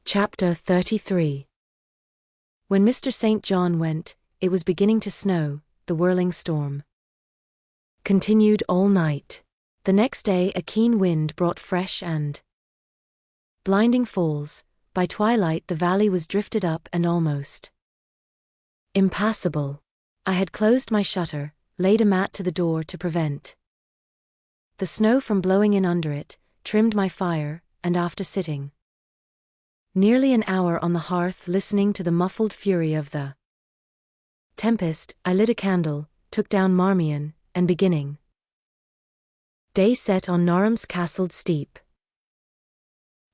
Chapter 33. When Mr. St. John went, it was beginning to snow. The whirling storm continued all night. The next day a keen wind brought fresh and blinding falls. By twilight the valley was drifted up and almost impassable. I had closed my shutter, laid a mat to the door to prevent the snow from blowing in under it, trimmed my fire, and after sitting nearly an hour on the hearth listening to the muffled fury of the tempest, I lit a candle, took down Marmion, and beginning day set on Norham's castled steep,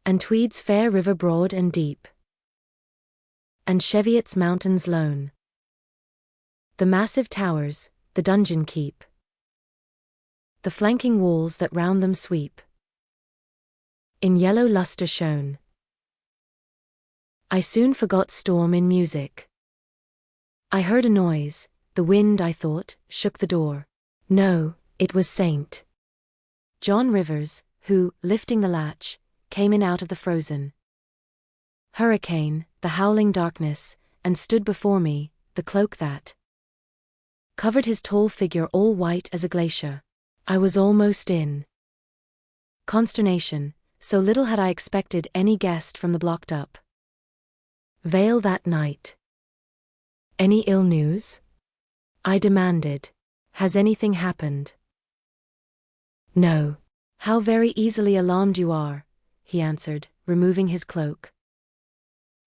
and Tweed's fair river broad and deep, and Cheviot's mountains lone, the massive towers, the dungeon keep, the flanking walls that round them sweep, in yellow lustre shone. I soon forgot storm in music. I heard a noise, the wind, I thought, shook the door. No, it was St. John Rivers, who, lifting the latch, came in out of the frozen hurricane, the howling darkness, and stood before me, the cloak that covered his tall figure all white as a glacier. I was almost in consternation, so little had I expected any guest from the blocked-up Vale that night. "Any ill news?" I demanded. "Has anything happened?" "No." "How very easily alarmed you are," he answered, removing his cloak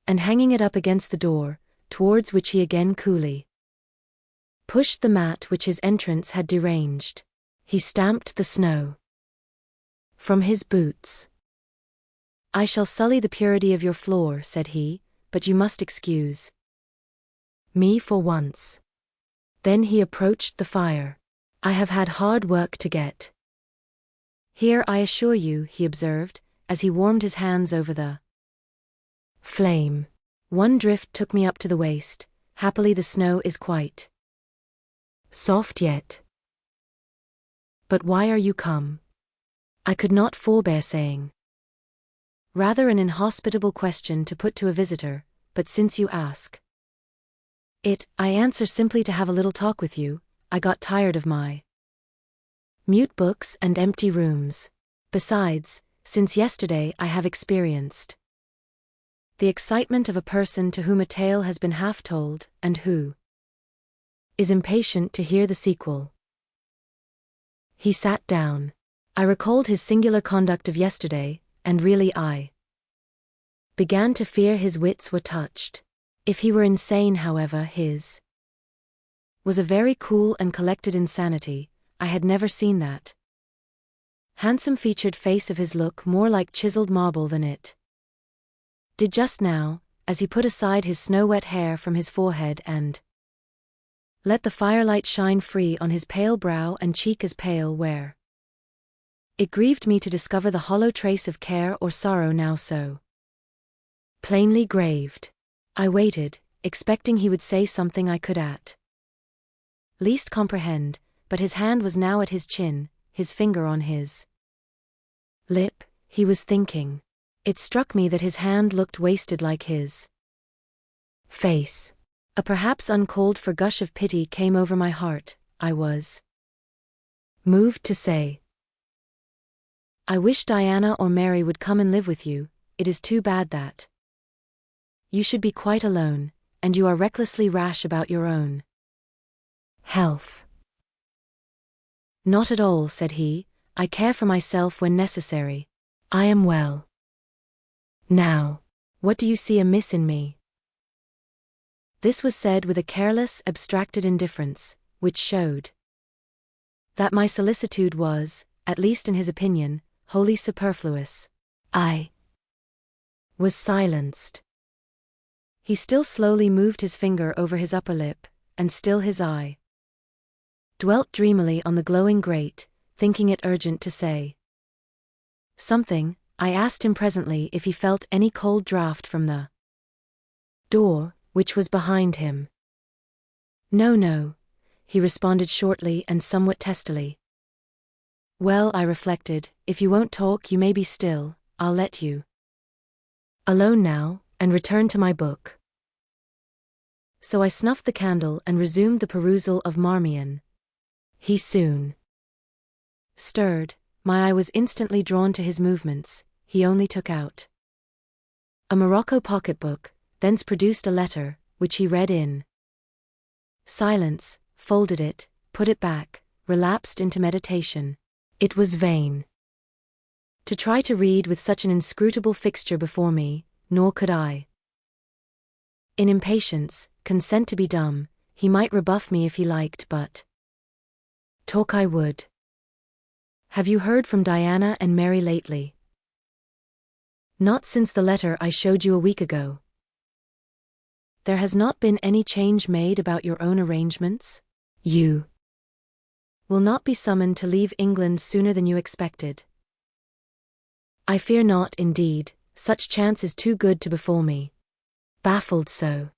and hanging it up against the door, towards which he again coolly pushed the mat which his entrance had deranged. He stamped the snow from his boots. "I shall sully the purity of your floor," said he, "but you must excuse me for once." Then he approached the fire. "I have had hard work to get here, I assure you," he observed, as he warmed his hands over the flame. "One drift took me up to the waist. Happily the snow is quite soft yet." "But why are you come?" I could not forbear saying. "Rather an inhospitable question to put to a visitor, but since you ask it, I answer simply to have a little talk with you. I got tired of my mute books and empty rooms. Besides, since yesterday I have experienced the excitement of a person to whom a tale has been half told, and who is impatient to hear the sequel." He sat down. I recalled his singular conduct of yesterday, and really I began to fear his wits were touched. If he were insane, however, his was a very cool and collected insanity. I had never seen that handsome featured face of his look more like chiseled marble than it did just now, as he put aside his snow-wet hair from his forehead and let the firelight shine free on his pale brow and cheek as pale where it grieved me to discover the hollow trace of care or sorrow now so plainly graved. I waited, expecting he would say something I could at least comprehend, but his hand was now at his chin, his finger on his lip. He was thinking. It struck me that his hand looked wasted like his face. A perhaps uncalled for gush of pity came over my heart. I was moved to say, "I wish Diana or Mary would come and live with you. It is too bad that you should be quite alone, and you are recklessly rash about your own health." "Not at all," said he. "I care for myself when necessary. I am well now. What do you see amiss in me?" This was said with a careless, abstracted indifference, which showed that my solicitude was, at least in his opinion, wholly superfluous. I was silenced. He still slowly moved his finger over his upper lip, and still his eye dwelt dreamily on the glowing grate, thinking it urgent to say something. I asked him presently if he felt any cold draught from the door, which was behind him. "No, no," he responded shortly and somewhat testily. "Well," I reflected, "if you won't talk you may be still, I'll let you alone now, and returned to my book. So I snuffed the candle and resumed the perusal of Marmion. He soon stirred. My eye was instantly drawn to his movements. He only took out a Morocco pocketbook, thence produced a letter, which he read in silence, folded it, put it back, relapsed into meditation. It was vain to try to read with such an inscrutable fixture before me, nor could I, in impatience, consent to be dumb. He might rebuff me if he liked, but talk I would. Have you heard from Diana and Mary lately? Not since the letter I showed you a week ago. There has not been any change made about your own arrangements? You will not be summoned to leave England sooner than you expected. I fear not, indeed. Such chance is too good to befall me. Baffled so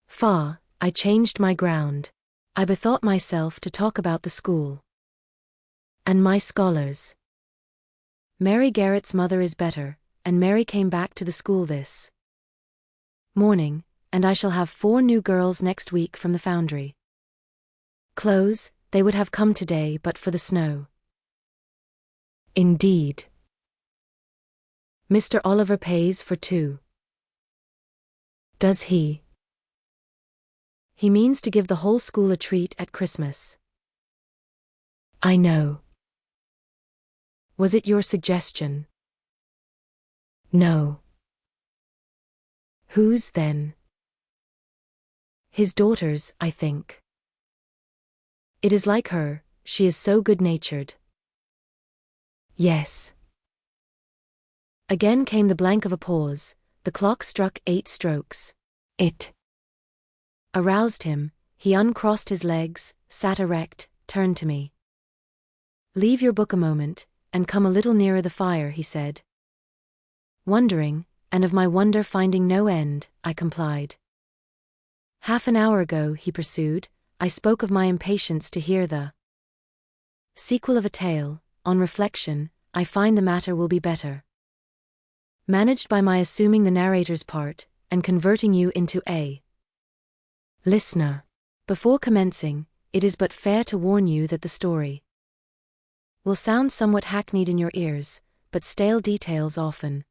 far, I changed my ground. I bethought myself to talk about the school and my scholars. Mary Garrett's mother is better, and Mary came back to the school this morning, and I shall have 4 new girls next week from the foundry. Clothes, they would have come today but for the snow. Indeed. Mr. Oliver pays for 2. Does he? He means to give the whole school a treat at Christmas. I know. Was it your suggestion? No. Whose then? His daughter's, I think. It is like her, she is so good-natured. Yes. Again came the blank of a pause. The clock struck 8 strokes. It aroused him. He uncrossed his legs, sat erect, turned to me. Leave your book a moment, and come a little nearer the fire, he said. Wondering, and of my wonder finding no end, I complied. Half an hour ago, he pursued, I spoke of my impatience to hear the sequel of a tale. On reflection, I find the matter will be better managed by my assuming the narrator's part, and converting you into a listener. Before commencing, it is but fair to warn you that the story will sound somewhat hackneyed in your ears, but stale details often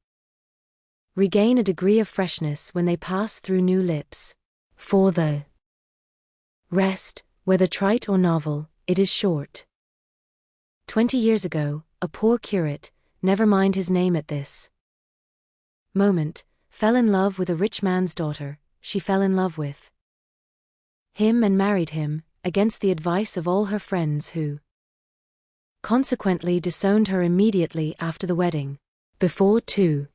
regain a degree of freshness when they pass through new lips. For the rest, whether trite or novel, it is short. 20 years ago, a poor curate, never mind his name at this moment, fell in love with a rich man's daughter. She fell in love with him and married him, against the advice of all her friends, who consequently disowned her immediately after the wedding. Before 2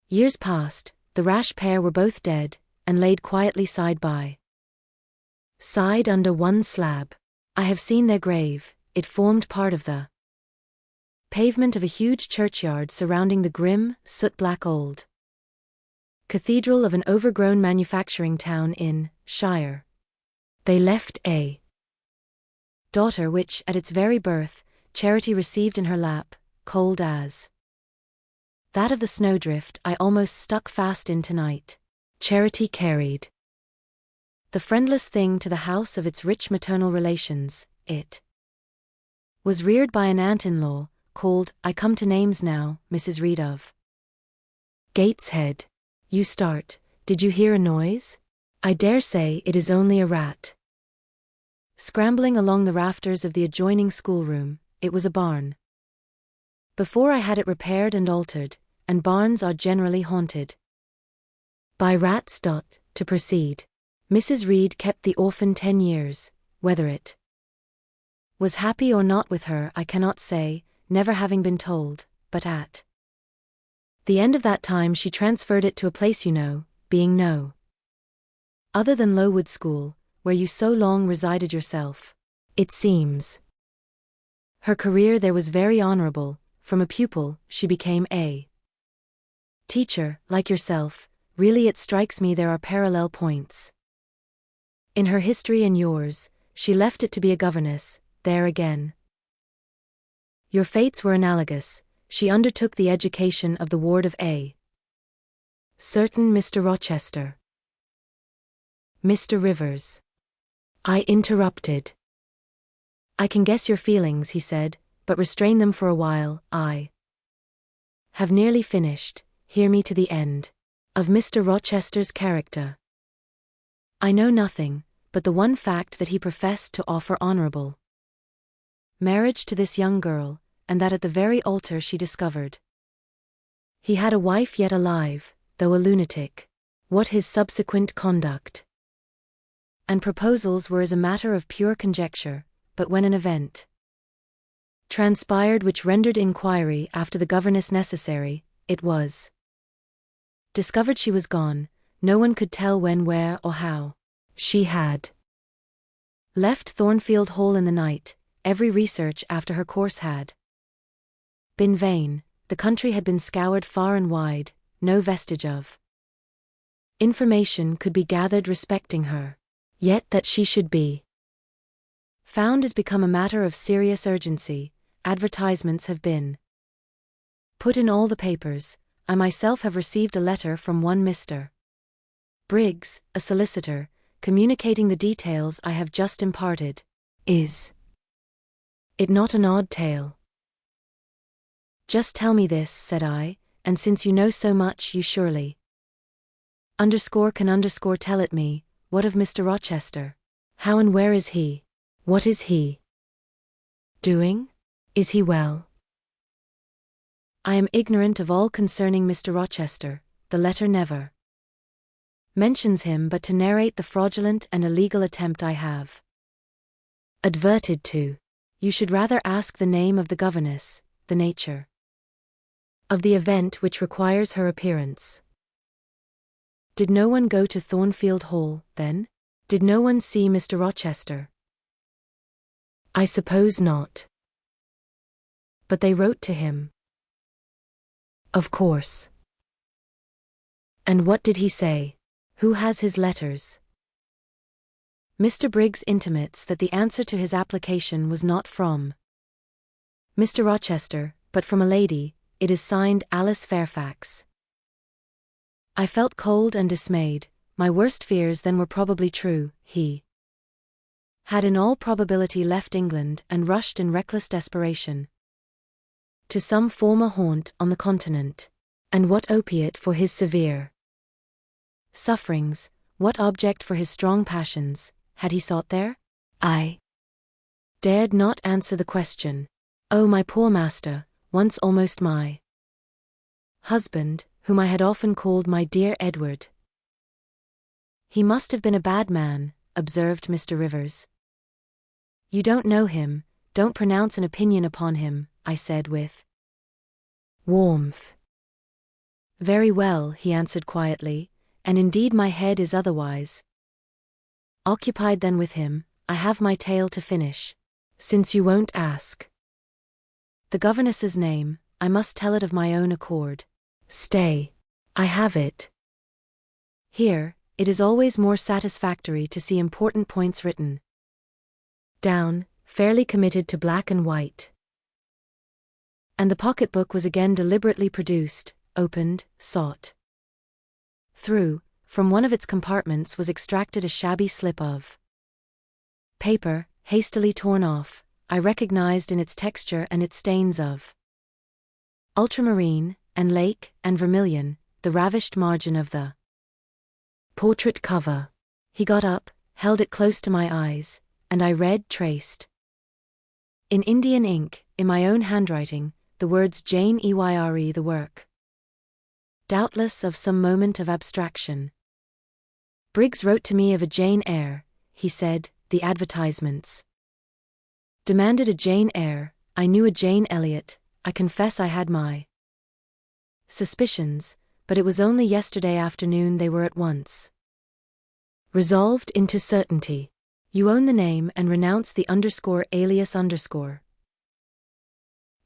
years passed, the rash pair were both dead, and laid quietly side by side under one slab. I have seen their grave. It formed part of the pavement of a huge churchyard surrounding the grim, soot-black old cathedral of an overgrown manufacturing town in Shire. They left a daughter which, at its very birth, Charity received in her lap, cold as that of the snowdrift I almost stuck fast in tonight. Charity carried the friendless thing to the house of its rich maternal relations. It was reared by an aunt-in-law, called, I come to names now, Mrs. Reed of Gateshead. You start. Did you hear a noise? I dare say it is only a rat scrambling along the rafters of the adjoining schoolroom. It was a barn. Before I had it repaired and altered, and barns are generally haunted by rats. To proceed. Mrs. Reed kept the orphan 10 years, whether it was happy or not with her I cannot say, never having been told, but at the end of that time she transferred it to a place you know, being no other than Lowood School, where you so long resided yourself. It seems her career there was very honorable. From a pupil, she became a teacher, like yourself. Really it strikes me there are parallel points in her history and yours. She left it to be a governess. There again, your fates were analogous. She undertook the education of the ward of A Certain Mr. Rochester. Mr. Rivers. I interrupted. I can guess your feelings, he said, but restrain them for a while. I have nearly finished, hear me to the end, of Mr. Rochester's character. I know nothing, but the one fact that he professed to offer honorable marriage to this young girl, and that at the very altar she discovered he had a wife yet alive, though a lunatic. What his subsequent conduct and proposals were is a matter of pure conjecture, but when an event transpired which rendered inquiry after the governess necessary, it was discovered she was gone, no one could tell when, where, or how. She had left Thornfield Hall in the night. Every research after her course had been vain, the country had been scoured far and wide, no vestige of information could be gathered respecting her. Yet that she should be found has become a matter of serious urgency. Advertisements have been put in all the papers. I myself have received a letter from one Mr. Briggs, a solicitor, communicating the details I have just imparted. Is it not an odd tale? Just tell me this, said I, and since you know so much you surely can tell it me. What of Mr. Rochester? How and where is he? What is he doing? Is he well? I am ignorant of all concerning Mr. Rochester. The letter never mentions him but to narrate the fraudulent and illegal attempt I have adverted to. You should rather ask the name of the governess, the nature of the event which requires her appearance. Did no one go to Thornfield Hall, then? Did no one see Mr. Rochester? I suppose not. But they wrote to him. Of course. And what did he say? Who has his letters? Mr. Briggs intimates that the answer to his application was not from Mr. Rochester, but from a lady. It is signed Alice Fairfax. I felt cold and dismayed. My worst fears then were probably true. He had in all probability left England and rushed in reckless desperation to some former haunt on the continent. And what opiate for his severe sufferings, what object for his strong passions, had he sought there? I dared not answer the question. Oh, my poor master, once almost my husband, whom I had often called my dear Edward. He must have been a bad man, observed Mr. Rivers. You don't know him, don't pronounce an opinion upon him, I said with warmth. Very well, he answered quietly, and indeed my head is otherwise occupied than with him. I have my tale to finish. Since you won't ask the governess's name, I must tell it of my own accord. Stay. I have it here. It is always more satisfactory to see important points written down, fairly committed to black and white. And the pocketbook was again deliberately produced, opened, sought through. From one of its compartments was extracted a shabby slip of paper, hastily torn off. I recognized in its texture and its stains of ultramarine, and lake, and vermilion, the ravished margin of the portrait cover. He got up, held it close to my eyes, and I read traced in Indian ink, in my own handwriting, the words Jane Eyre, the work doubtless of some moment of abstraction. Briggs wrote to me of a Jane Eyre, he said. The advertisements demanded a Jane Eyre. I knew a Jane Elliot. I confess I had my suspicions, but it was only yesterday afternoon they were at once resolved into certainty. You own the name and renounce the _alias _.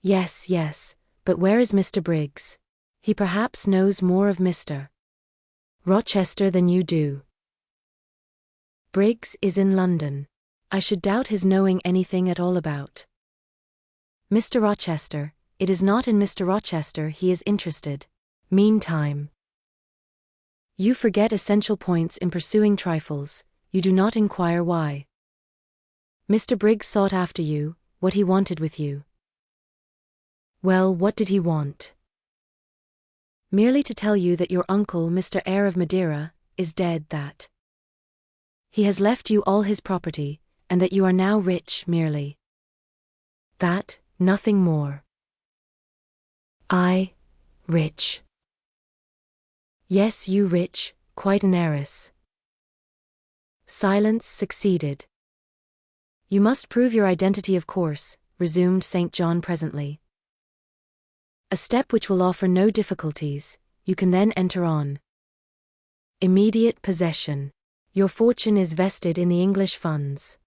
Yes, but where is Mr. Briggs? He perhaps knows more of Mr. Rochester than you do. Briggs is in London. I should doubt his knowing anything at all about Mr. Rochester. It is not in Mr. Rochester he is interested. Meantime, You forget essential points in pursuing trifles, you do not inquire why. Mr. Briggs sought after you, what he wanted with you. Well, what did he want? Merely to tell you that your uncle, Mr. Eyre of Madeira, is dead, that he has left you all his property, and that you are now rich, merely. That, nothing more. I, rich. Yes, you rich, quite an heiress. Silence succeeded. You must prove your identity, of course, resumed St. John presently. A step which will offer no difficulties, you can then enter on. Immediate possession. Your fortune is vested in the English funds.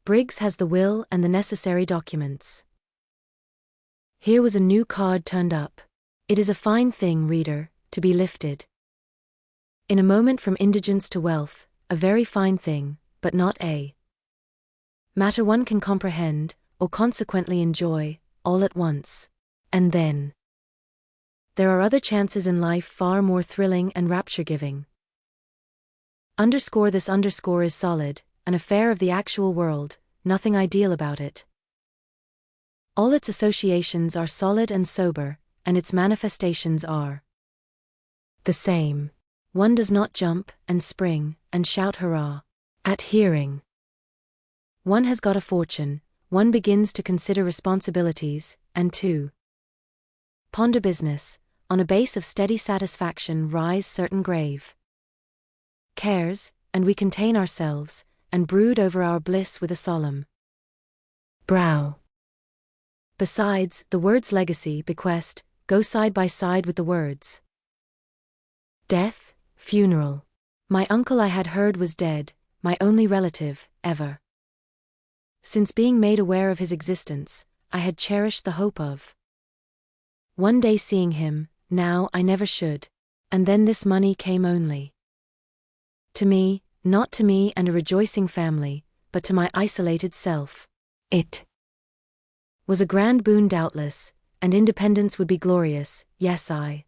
Briggs has the will and the necessary documents. Here was a new card turned up. It is a fine thing, reader, to be lifted in a moment from indigence to wealth, a very fine thing, but not a matter one can comprehend, or consequently enjoy, all at once. And then there are other chances in life far more thrilling and rapture-giving. This underscore is solid, an affair of the actual world, nothing ideal about it. All its associations are solid and sober, and its manifestations are the same. One does not jump, and spring, and shout hurrah at hearing. One has got a fortune, one begins to consider responsibilities, and to ponder business, on a base of steady satisfaction rise certain grave cares, and we contain ourselves, and brood over our bliss with a solemn brow. Besides, the words legacy, bequest, go side by side with the words death, funeral. My uncle I had heard was dead, my only relative, ever. Since being made aware of his existence, I had cherished the hope of one day seeing him, now I never should. And then this money came only to me, not to me and a rejoicing family, but to my isolated self. It was a grand boon doubtless, and independence would be glorious, yes I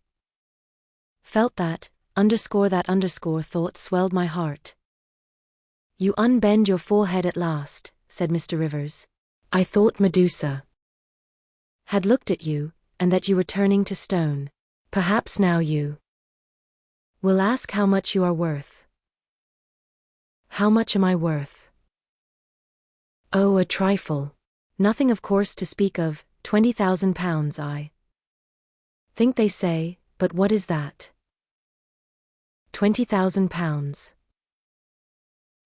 felt that thought swelled my heart. You unbend your forehead at last, said Mr. Rivers. I thought Medusa had looked at you, and that you were turning to stone. Perhaps now you will ask how much you are worth. How much am I worth? Oh, a trifle. Nothing of course to speak of, £20,000 I think they say, but what is that? £20,000.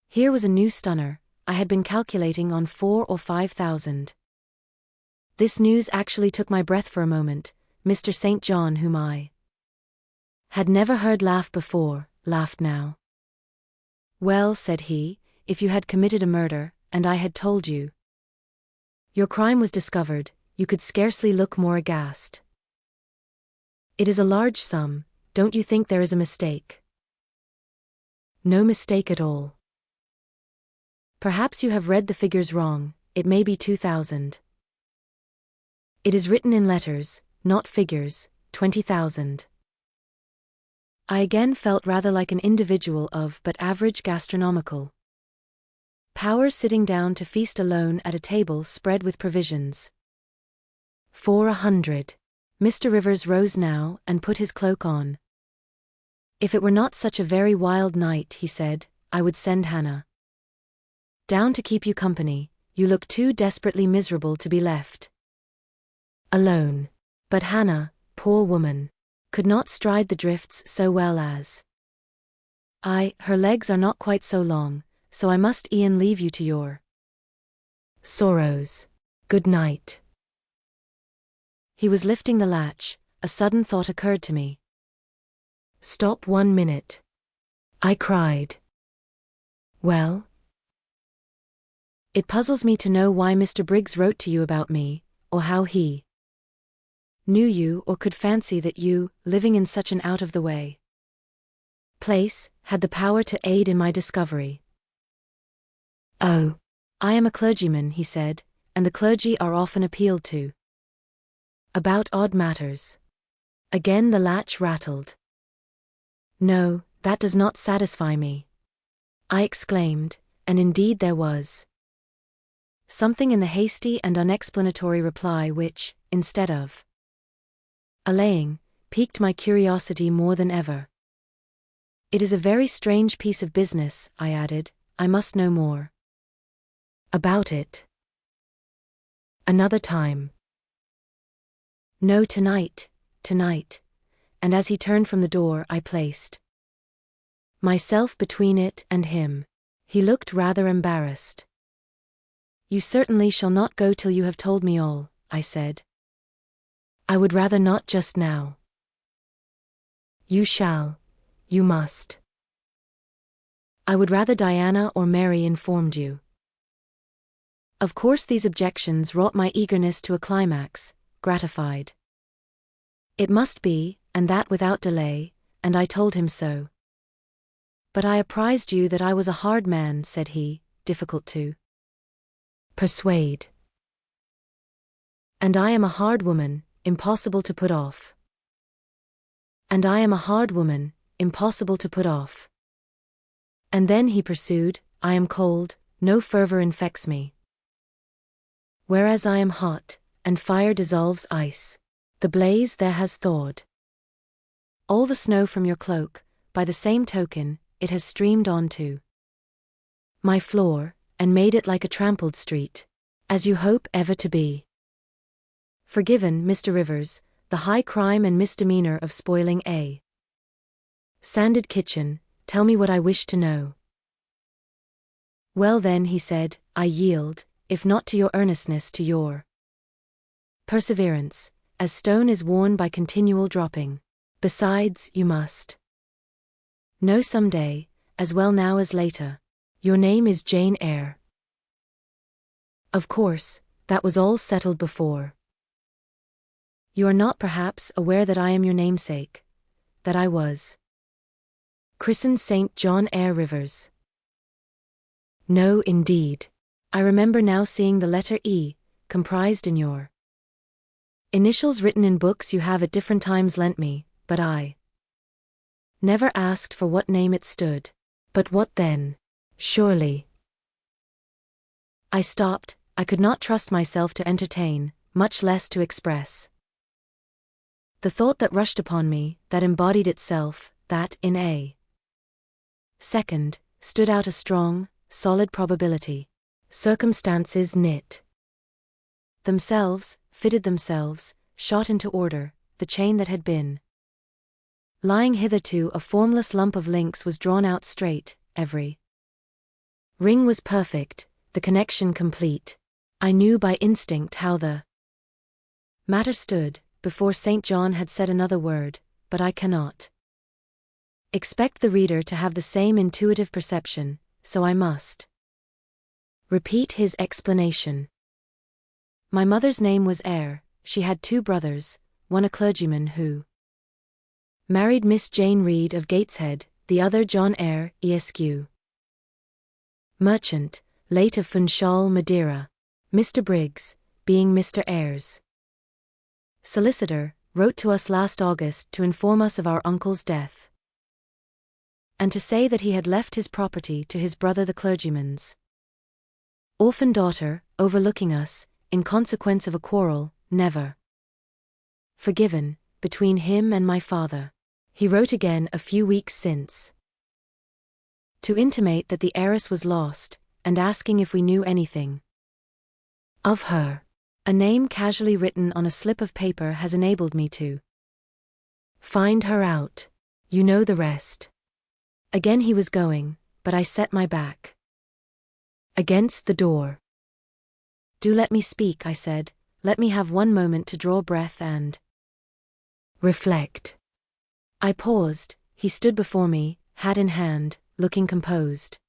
Here was a new stunner, I had been calculating on 4,000 or 5,000. This news actually took my breath for a moment. Mr. St. John, whom I had never heard laugh before, laughed now. Well, said he, if you had committed a murder, and I had told you your crime was discovered, you could scarcely look more aghast. It is a large sum, don't you think there is a mistake? No mistake at all. Perhaps you have read the figures wrong, it may be 2,000. It is written in letters, not figures, 20,000. I again felt rather like an individual of but average gastronomical power sitting down to feast alone at a table spread with provisions for 100. Mr. Rivers rose now and put his cloak on. If it were not such a very wild night, he said, I would send Hannah down to keep you company. You look too desperately miserable to be left alone. But Hannah, poor woman, could not stride the drifts so well as her legs are not quite so long, so I must e'en leave you to your sorrows. Good night. He was lifting the latch, a sudden thought occurred to me. Stop 1 minute. I cried. Well? It puzzles me to know why Mr. Briggs wrote to you about me, or how he knew you or could fancy that you, living in such an out-of-the-way place, had the power to aid in my discovery. Oh, I am a clergyman, he said, and the clergy are often appealed to about odd matters. Again the latch rattled. No, that does not satisfy me, I exclaimed, and indeed there was something in the hasty and unexplanatory reply which, instead of allaying, piqued my curiosity more than ever. It is a very strange piece of business, I added. I must know more about it another time. No, tonight, and as he turned from the door I placed myself between it and him. He looked rather embarrassed. You certainly shall not go till you have told me all, I said. I would rather not just now. You shall. You must. I would rather Diana or Mary informed you. Of course these objections wrought my eagerness to a climax, gratified. It must be, and that without delay, and I told him so. But I apprised you that I was a hard man, said he, difficult to persuade. And I am a hard woman, impossible to put off. And I am a hard woman, impossible to put off. And then he pursued, I am cold, no fervor infects me. Whereas I am hot, and fire dissolves ice. The blaze there has thawed all the snow from your cloak, by the same token, it has streamed onto my floor, and made it like a trampled street, as you hope ever to be forgiven, Mr. Rivers, the high crime and misdemeanor of spoiling a sanded kitchen. Tell me what I wish to know. Well then, he said, I yield, if not to your earnestness, to your perseverance, as stone is worn by continual dropping. Besides, you must know some day, as well now as later. Your name is Jane Eyre. Of course, that was all settled before. You are not perhaps aware that I am your namesake, that I was christened St. John Eyre Rivers. No, indeed. I remember now seeing the letter E, comprised in your initials written in books you have at different times lent me, but I never asked for what name it stood. But what then? Surely. I stopped. I could not trust myself to entertain, much less to express the thought that rushed upon me, that embodied itself, that, in a second, stood out a strong, solid probability. Circumstances knit themselves, fitted themselves, shot into order, the chain that had been lying hitherto a formless lump of links was drawn out straight, every ring was perfect, the connection complete. I knew by instinct how the matter stood, before St. John had said another word, but I cannot expect the reader to have the same intuitive perception, so I must repeat his explanation. My mother's name was Eyre. She had two brothers, one a clergyman who married Miss Jane Reed of Gateshead, the other John Eyre, Esq. merchant, late of Funchal, Madeira. Mr. Briggs, being Mr. Eyre's solicitor, wrote to us last August to inform us of our uncle's death, and to say that he had left his property to his brother the clergyman's orphan daughter, overlooking us, in consequence of a quarrel, never forgiven, between him and my father. He wrote again a few weeks since to intimate that the heiress was lost, and asking if we knew anything of her. A name casually written on a slip of paper has enabled me to find her out. You know the rest. Again he was going, but I set my back against the door. Do let me speak, I said. Let me have one moment to draw breath and reflect. I paused. He stood before me, hat in hand, looking composed.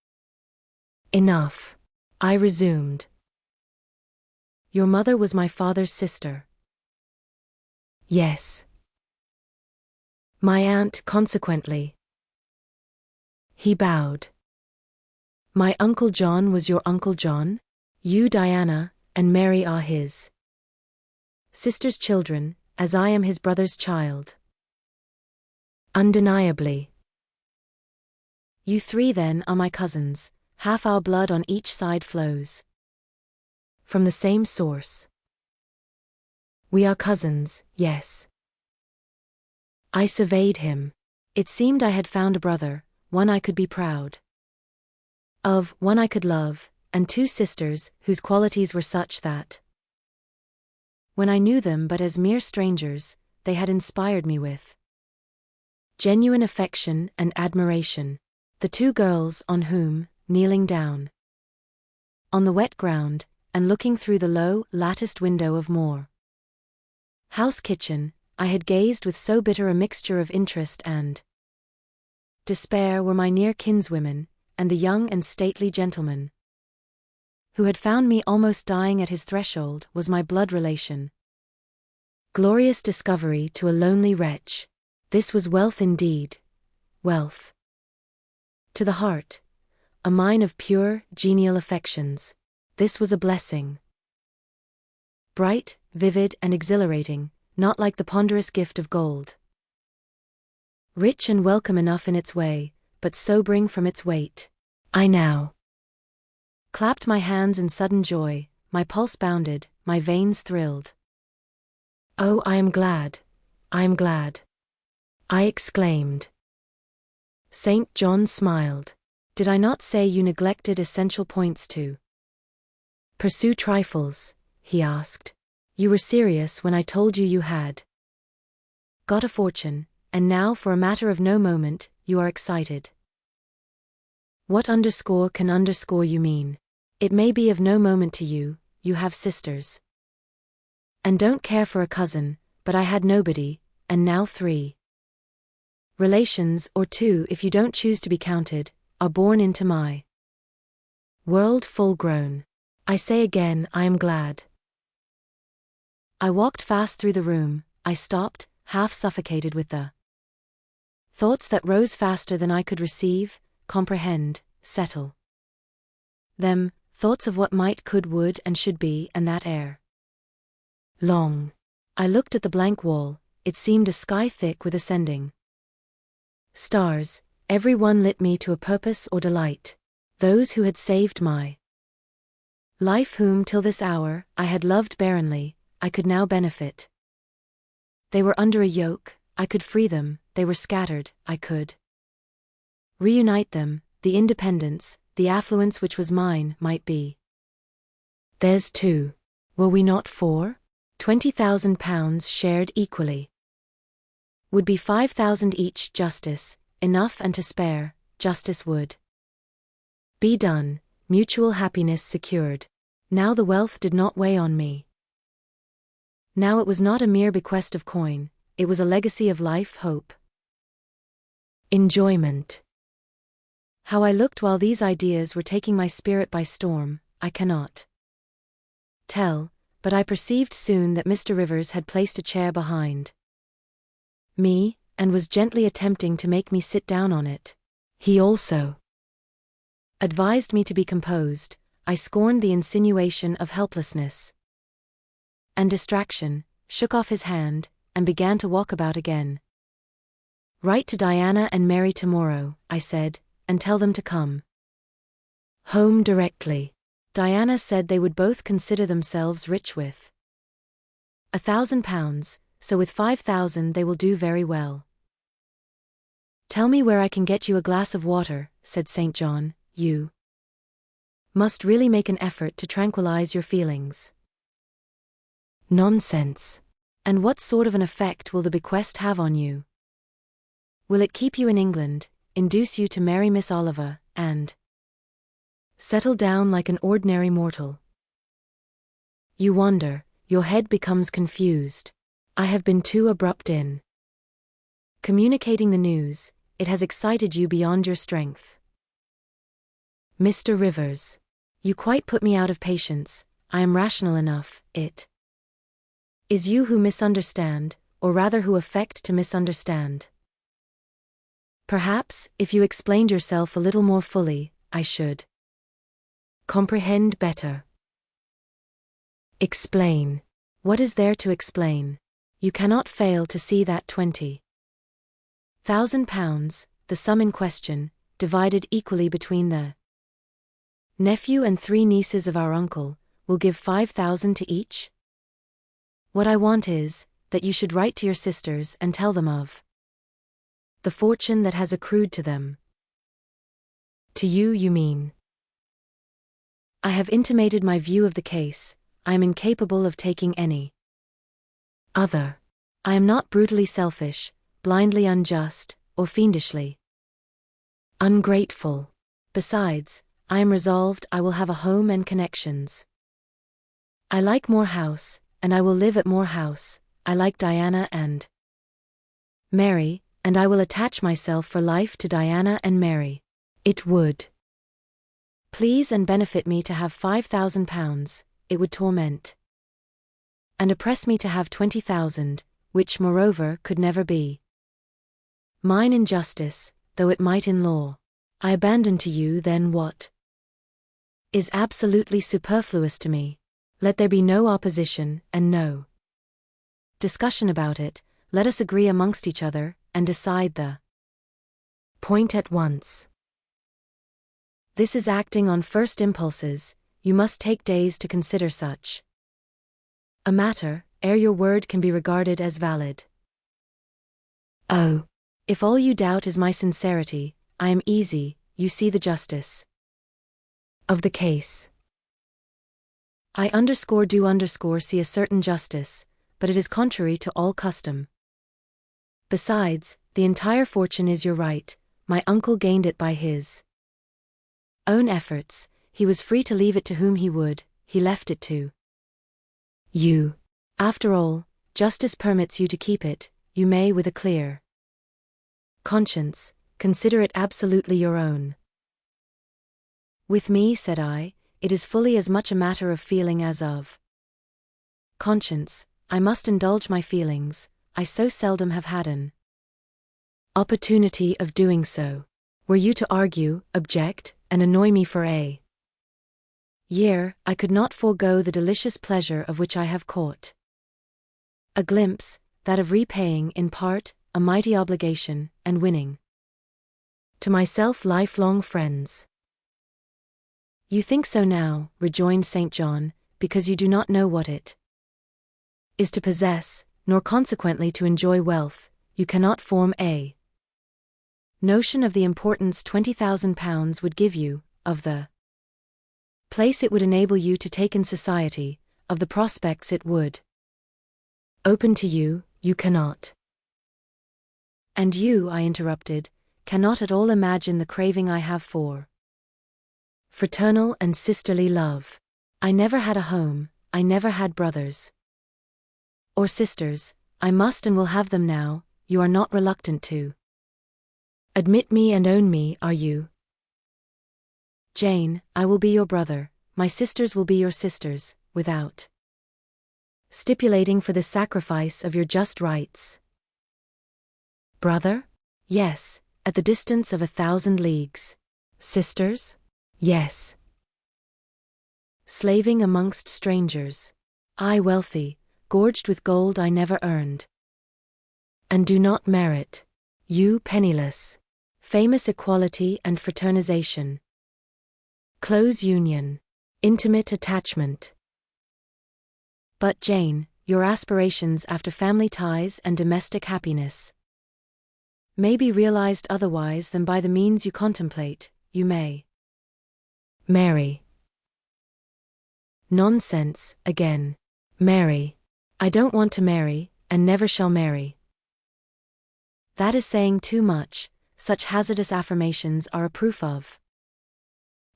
Enough, I resumed. Your mother was my father's sister. Yes. My aunt, consequently. He bowed. My Uncle John was your Uncle John? You, Diana, and Mary are his sister's children, as I am his brother's child. Undeniably. You three then are my cousins, half our blood on each side flows from the same source. We are cousins, yes. I surveyed him. It seemed I had found a brother, one I could be proud of, one I could love, and two sisters whose qualities were such that, when I knew them but as mere strangers, they had inspired me with genuine affection and admiration. The two girls on whom, kneeling down on the wet ground, and looking through the low, latticed window of Moore House kitchen, I had gazed with so bitter a mixture of interest and despair, were my near kinswomen, and the young and stately gentleman who had found me almost dying at his threshold was my blood relation. Glorious discovery to a lonely wretch. This was wealth indeed. Wealth to the heart, a mine of pure, genial affections. This was a blessing. Bright, vivid, and exhilarating, not like the ponderous gift of gold. Rich and welcome enough in its way, but sobering from its weight. I now clapped my hands in sudden joy, my pulse bounded, my veins thrilled. Oh, I am glad, I am glad, I exclaimed. St. John smiled. Did I not say you neglected essential points to pursue trifles? He asked. You were serious when I told you you had got a fortune, and now for a matter of no moment, you are excited. What underscore can underscore you mean? It may be of no moment to you, you have sisters. And don't care for a cousin, but I had nobody, and now three. Relations, or two if you don't choose to be counted, are born into my world full grown. I say again, I am glad. I walked fast through the room. I stopped, half suffocated with the thoughts that rose faster than I could receive, comprehend, settle them, thoughts of what might, could, would, and should be, and that ere long. I looked at the blank wall. It seemed a sky thick with ascending stars, every one lit me to a purpose or delight. Those who had saved my life, whom till this hour I had loved barrenly, I could now benefit. They were under a yoke, I could free them. They were scattered, I could reunite them. The independence, the affluence which was mine, might be theirs too. Were we not four? £20,000 shared equally would be 5,000 each. Justice, enough and to spare, justice would be done, mutual happiness secured. Now the wealth did not weigh on me. Now it was not a mere bequest of coin, it was a legacy of life, hope, enjoyment. How I looked while these ideas were taking my spirit by storm, I cannot tell, but I perceived soon that Mr. Rivers had placed a chair behind me, and was gently attempting to make me sit down on it. He also advised me to be composed. I scorned the insinuation of helplessness and distraction, shook off his hand, and began to walk about again. Write to Diana and Mary tomorrow, I said, and tell them to come home directly. Diana said they would both consider themselves rich with £1,000, so with 5,000 they will do very well. Tell me where I can get you a glass of water, said St. John. You must really make an effort to tranquilize your feelings. Nonsense. And what sort of an effect will the bequest have on you? Will it keep you in England, induce you to marry Miss Oliver, and settle down like an ordinary mortal? You wonder, your head becomes confused. I have been too abrupt in communicating the news. It has excited you beyond your strength. Mr. Rivers, you quite put me out of patience. I am rational enough. It is you who misunderstand, or rather who affect to misunderstand. Perhaps, if you explained yourself a little more fully, I should comprehend better. Explain. What is there to explain? You cannot fail to see that £20,000, the sum in question, divided equally between the nephew and 3 nieces of our uncle, will give 5,000 to each? What I want is, that you should write to your sisters and tell them of the fortune that has accrued to them. To you, you mean? I have intimated my view of the case. I am incapable of taking any other. I am not brutally selfish, blindly unjust, or fiendishly ungrateful. Besides, I am resolved I will have a home and connections. I like Moor House, and I will live at Moor House. I like Diana and Mary, and I will attach myself for life to Diana and Mary. It would please and benefit me to have £5,000, it would torment and oppress me to have 20,000, which, moreover, could never be mine in justice, though it might in law. I abandon to you then what is absolutely superfluous to me. Let there be no opposition, and no discussion about it. Let us agree amongst each other, and decide the point at once. This is acting on first impulses. You must take days to consider such a matter, ere your word can be regarded as valid. Oh, if all you doubt is my sincerity, I am easy. You see the justice of the case. I do see a certain justice, but it is contrary to all custom. Besides, the entire fortune is your right. My uncle gained it by his own efforts. He was free to leave it to whom he would. He left it to you. After all, justice permits you to keep it. You may, with a clear conscience, consider it absolutely your own. With me, said I, it is fully as much a matter of feeling as of conscience. I must indulge my feelings. I so seldom have had an opportunity of doing so. Were you to argue, object, and annoy me for a year, I could not forego the delicious pleasure of which I have caught a glimpse, that of repaying, in part, a mighty obligation, and winning to myself lifelong friends. You think so now, rejoined St. John, because you do not know what it is to possess, nor consequently to enjoy wealth. You cannot form a notion of the importance £20,000 would give you, of the place it would enable you to take in society, of the prospects it would open to you. You cannot. And you, I interrupted, cannot at all imagine the craving I have for fraternal and sisterly love. I never had a home. I never had brothers or sisters. I must and will have them now. You are not reluctant to admit me and own me, are you? Jane, I will be your brother. My sisters will be your sisters, without stipulating for the sacrifice of your just rights. Brother? Yes, at the distance of 1,000 leagues. Sisters? Yes. Slaving amongst strangers. I wealthy, gorged with gold I never earned, and do not merit. You penniless. Famous equality and fraternization. Close union. Intimate attachment. But Jane, your aspirations after family ties and domestic happiness may be realized otherwise than by the means you contemplate. You may marry. Nonsense, again. Marry. I don't want to marry, and never shall marry. That is saying too much. Such hazardous affirmations are a proof of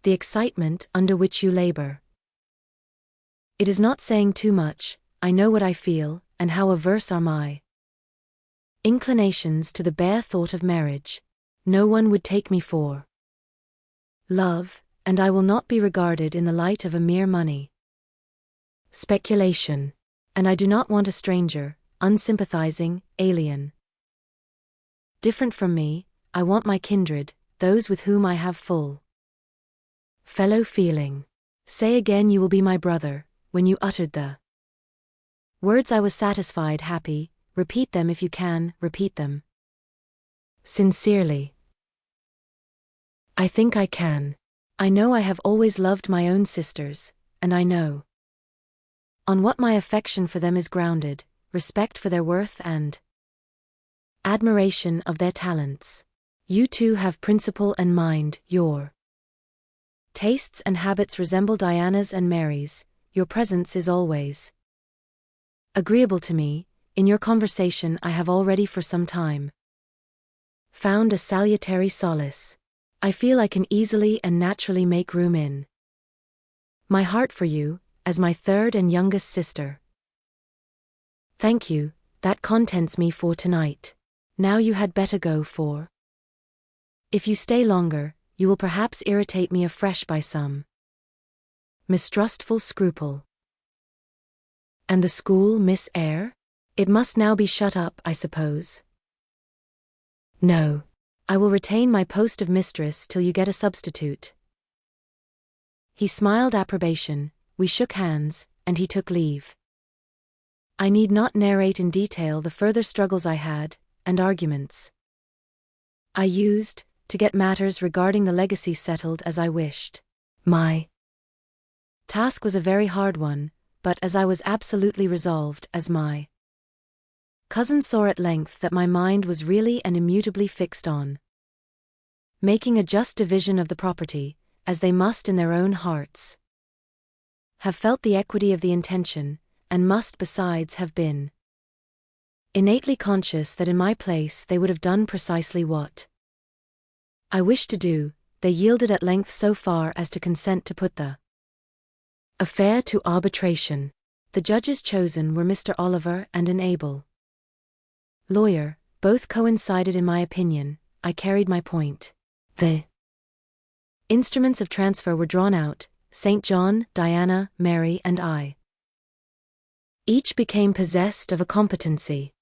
the excitement under which you labor. It is not saying too much. I know what I feel, and how averse are my inclinations to the bare thought of marriage. No one would take me for love, and I will not be regarded in the light of a mere money speculation. And I do not want a stranger, unsympathizing, alien, different from me. I want my kindred, those with whom I have full fellow feeling. Say again you will be my brother. When you uttered the words I was satisfied, happy. Repeat them if you can, repeat them sincerely. I think I can. I know I have always loved my own sisters, and I know on what my affection for them is grounded: respect for their worth and admiration of their talents. You too have principle and mind. Your tastes and habits resemble Diana's and Mary's. Your presence is always agreeable to me. In your conversation I have already for some time found a salutary solace. I feel I can easily and naturally make room in my heart for you, as my third and youngest sister. Thank you, that contents me for tonight. Now you had better go, for if you stay longer, you will perhaps irritate me afresh by some mistrustful scruple. And the school, Miss Eyre? It must now be shut up, I suppose? No. I will retain my post of mistress till you get a substitute. He smiled approbation, we shook hands, and he took leave. I need not narrate in detail the further struggles I had, and arguments I used, to get matters regarding the legacy settled as I wished. My task was a very hard one, but as I was absolutely resolved, as my cousin saw at length that my mind was really and immutably fixed on making a just division of the property, as they must in their own hearts have felt the equity of the intention, and must besides have been innately conscious that in my place they would have done precisely what I wished to do, they yielded at length so far as to consent to put the affair to arbitration. The judges chosen were Mr. Oliver and an able lawyer. Both coincided in my opinion. I carried my point. The instruments of transfer were drawn out. St. John, Diana, Mary, and I each became possessed of a competency